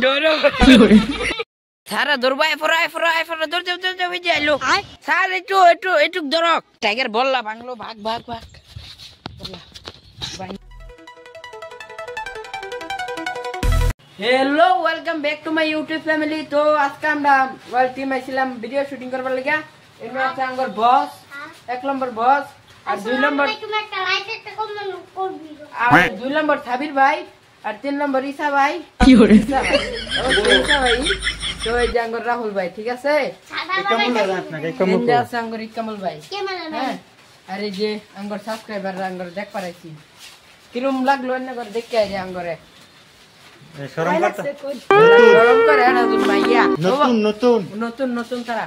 ডরো সারা দরবাই ফরাই দরতে হয়ে যাইলো স্যার একটু ধরক টাইগার বললা বাংলো ভাগ hello welcome back to my YouTube family. तो आज का আমরা ওয়াল টিম আইছিলাম ভিডিও শুটিং করবার লাগা। এমনি আছে আমার বস, এক নম্বর বস, আর দুই নম্বর তুমি একটা লাইক একটা কমেন্ট করবি, আর দুই নম্বর সাবির ভাই, আর তিন নম্বর ঈসা ভাই। কি হরে ঈসা ভাই? তো এই যে আঙ্গর রাহুল ভাই, ঠিক আছে? কামল ভাই আপনাকে কামল ভাই আছে আঙ্গর কামল ভাই। কে মানে ভাই? আর এই যে আঙ্গর সাবস্ক্রাইবার আঙ্গর দেখ পারাইছি। কিরম লাগলো না করে দেখতে আই রে আঙ্গরে। শরম করে না তুমি ভাইয়া, নতুন তারা।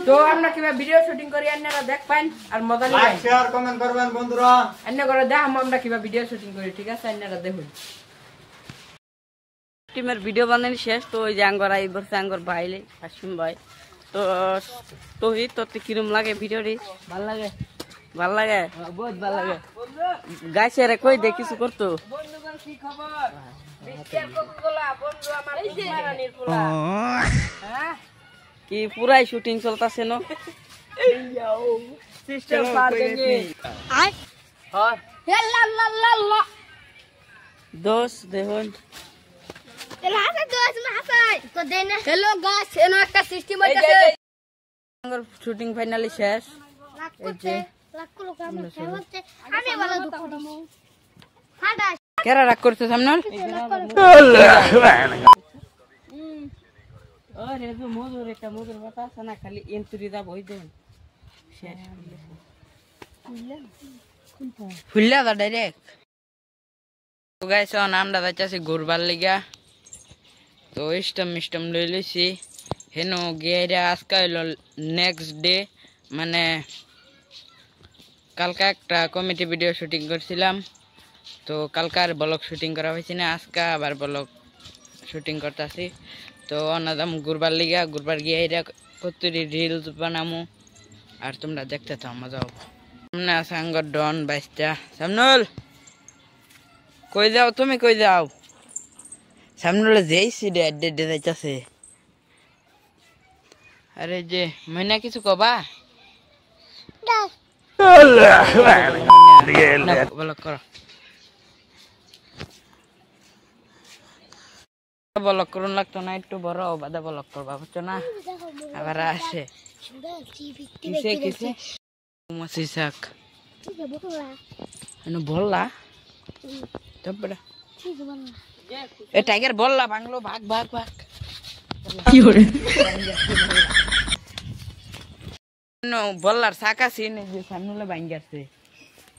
তো আমরা কিভাবে ভিডিও শুটিং করি আপনারা দেখ পাইন আর মজা নিবেন, লাইক শেয়ার কমেন্ট করবেন বন্ধুরা। আপনারা করে দেখ আমরা কিভাবে ভিডিও শুটিং করি, ঠিক আছে? আপনারা দেখুন। টিমের ভিডিও বানানি শেষ। তো ওই যে আঙ্গর আই বসে আঙ্গর ভাইলে হাসিম ভাই। তো তোহিত তোতে কিরম লাগে ভিডিওটি? ভাল লাগে বহুত ভাল লাগে। গাইছে রে কই দে কিছু করতো বন্ধুগণ, কি খবর? কি পুরাই শুটিং চলতেছে না? দোষ দেখুন শুটিং ফাইনালি শেষ। কেরা রাগ করছে সামনে? মধুর একটা মধুর কথা আছে না, খালি এন্টুরি দা বই দেন ফুললা দা ডাইরেক্ট। তো গাইস আমরা যাইতাছি ঘুরবার লিগা। তো স্টম লই লইছি হেন গিয়ে আজকে হইল নেক্সট ডে, মানে কালকে একটা কমিটি ভিডিও শুটিং করছিলাম। তো কালকার ব্লগ শুটিং করা হয়েছে না, আজকে আবার ব্লগ শুটিং করতেছি। তো অনাদাম ঘুরবার লিগা, ঘুরবার গিয়ে এটা কতরি রিলস বানামু আর তোমরা দেখতে থাও, মজা হবে। সামনে আছে আঙ্গর ডন বাইসটা। সামনুল কই যাও তুমি? কই যাও? সামনুলে যেইছি ডে যাইতাছে। আরে যে মইনা কিছু কবা? ব্লগ করো, ব্লগ করুন লাগতো না, একটু বড় বাদা ব্লগ করবা, বুঝছো না? আবার আসে কিসে মাছি শাক বললা এ টাইগার বললা বাংলো ভাগ কি করে বললার শাক আছে যে সামনে ভাঙ্গাছে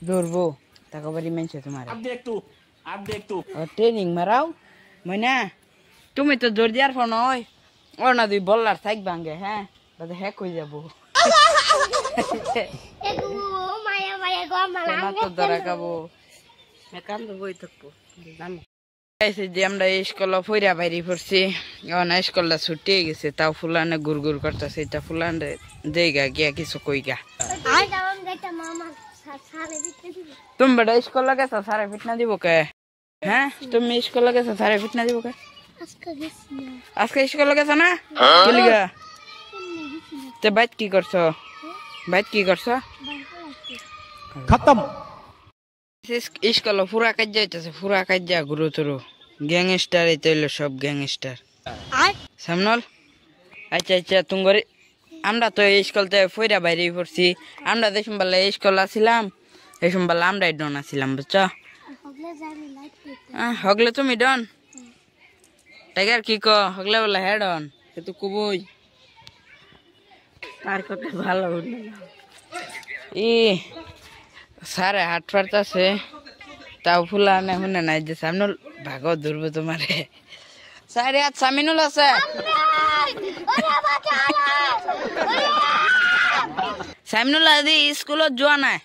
ধরবো তাকে বাড়ি মানছে তোমার ট্রেনিং মারাও ময়না। তুমি তো জোর দিয়ার ফোন হয় ও না, তুই বললার শাক ভাঙ্গে। হ্যাঁ দাদা হ্যাক হয়ে যাবো ধরা খাবো বই থাকবো। যে আমরা স্কুল ফইরা বাইরে পড়ছি, স্কুলটা ছুটি গেছে, তাও ফুলানে গুড় করতেছে। এটা ফুলানে দেগা গিয়া কিছু কইগা। তুমি বেটা স্কুল গেছ সারে ফিটনা দিব কে? হ্যাঁ তুমি স্কুল গেছ সারে ফিটনা দিব কে? আজকে স্কুল গেছ না? কেলিগা তে বাইত কি করছো? খতম স্কুল পুরা কাজ যাইতেছে, পুরা কাজ যা গুরু তুরু গ্যাংস্টার। এই তৈল সব গ্যাংস্টার সামনল। আচ্ছা তুঙ্গরি আমরা তো এই স্কুল থেকে ফইরা বাইরে পড়ছি। আমরা যে সোমবার স্কুল আসছিলাম এই সোমবার আমরাই ডন আসছিলাম, বুঝছো? হগলে তুমি ডন টাইগার কি হগলে বলে হ্যাঁ ডন তো কবই তার কথা ভালো ই সারে হাট ফাটতাছে, তাও ফুলা না শুনে নাই যে সামনে ভাগ ধরবো তোমারে। সারে হাত সামিনুল আছে, সামিনুল আদি স্কুলত যোৱা নাই।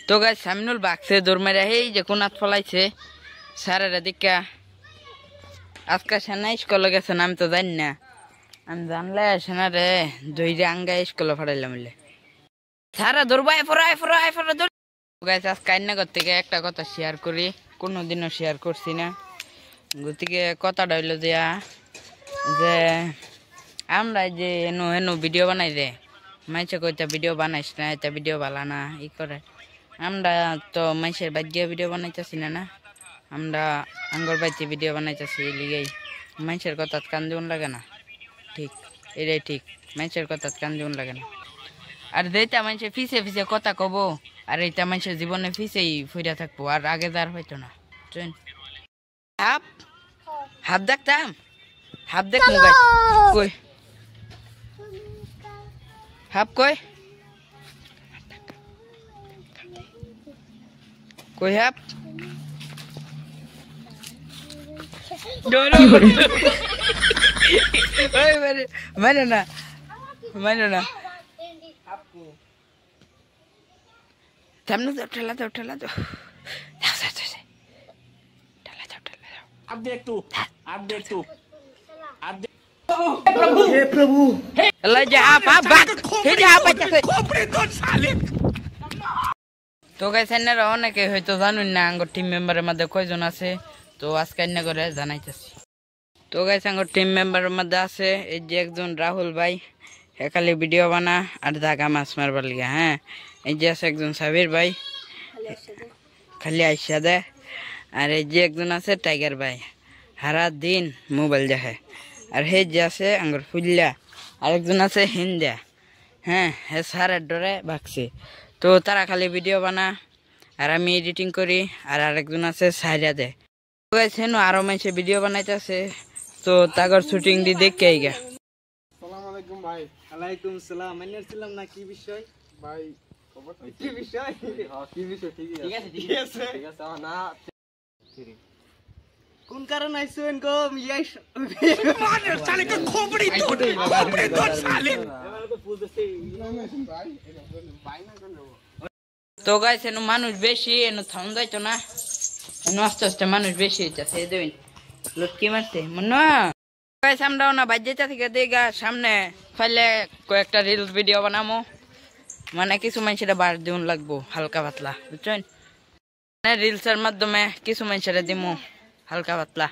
তো গাই সামিনুল বাগছে দৌড় মারা, সেই যে কোনাত ফলাইছে সারেরা দিকা। আজকে সেনা স্কুলে গেছে না, আমি তো জানি না। আমি জানলে সেনা রে দইরে আঙ্গা স্কুলে ফাড়াইলাম। সারা দৌড়বাই ফরাই গাইস আজ কান্নাগর থেকে একটা কথা শেয়ার করি, কোনোদিনও শেয়ার করছি না। গতিকে কথাটা হইলো দেয়া যে আমরা যে এনো এনো ভিডিও বানাই রে, মাইসে কইতা ভিডিও বানাইস না, এটা ভিডিও ভালো না ই করে। আমরা তো মাইসের বাদ গিয়ে ভিডিও বানাইতেছি না, না আমরা আঙ্গর বাইতে ভিডিও বানাইতেছি, লিগেই মাইসের কথা কান দিউন লাগে না। ঠিক এটাই ঠিক, মাইসের কথা কান দিউন লাগে না। আর যেটা মানুষের ফিসে ফিসে কথা কব, আর এইটা মানুষের জীবনে ফিসেই ফিরা থাকবো, আর আগে যার হইতো না। হাফ হাফ দেখতাম, হাফ দেখ মোবাইল কই, হাফ কই কই হাফ মানে না মানে না সামনে যাও, ঠেলা যাও, ঠেলা যাও, ঠেলা যাও, ঠেলা যাও। आप देख तू हे प्रभु अल्लाह जा आप बात हे जा आप खोपड़ी तो साले। তো গাইস এনারা অনেকে হয়তো জানুন না আঙ্গর টিম মেম্বারের মধ্যে কয়জন আছে, তো আজকে এনে করে জানাইতেছি। তো গাইস আঙ্গর টিম মেম্বারের মধ্যে আছে এই যে একজন রাহুল ভাই, হে খালি ভিডিও বানা আর জাগা মাছ মারবার লিগা। হ্যাঁ, এই যে আছে একজন সাবির ভাই, খালি আইসা দে। আর এই যে একজন আছে টাইগার ভাই, সারা দিন মোবাইল দেখে। আর হে যে আছে আঙ্গর ফুল্লা, আর একজন আছে হিন্দা। হ্যাঁ, হে সারের ডরে ভাগছে। তো তারা খালি ভিডিও বানা আর আমি এডিটিং করি, আর আরেকজন আছে সাইরা দে। আরো মানুষে ভিডিও বানাইতেছে, তো তাগর শুটিং দি দেখে আইগা। আসসালামু আলাইকুম ভাই। ওয়ালাইকুম সালাম। মাইনার ছিলাম না কি বিষয় ভাই? খবর কি বিষয়? হ্যাঁ কি বিষয়? ঠিক আছে না কোন কারণ আইছেন গো মিয়াই मार साले का खोपड़ी तो साले। তো গাইস এনো মানুষ বেশি, এনো থাম যাইতো না, এনো আস্তে আস্তে মানুষ বেশি হইতাছে। এই দেখুন লটকি মারছে মনে গাইস। আমরাও না বাজ্যতা থেকে দেখা সামনে ফাইলে কয়েকটা রিলস ভিডিও বানামো, মানে কিছু মানুষের বার দিন লাগবো হালকা পাতলা, বুঝছেন? রিলসের মাধ্যমে কিছু মানুষের দিমু হালকা পাতলা।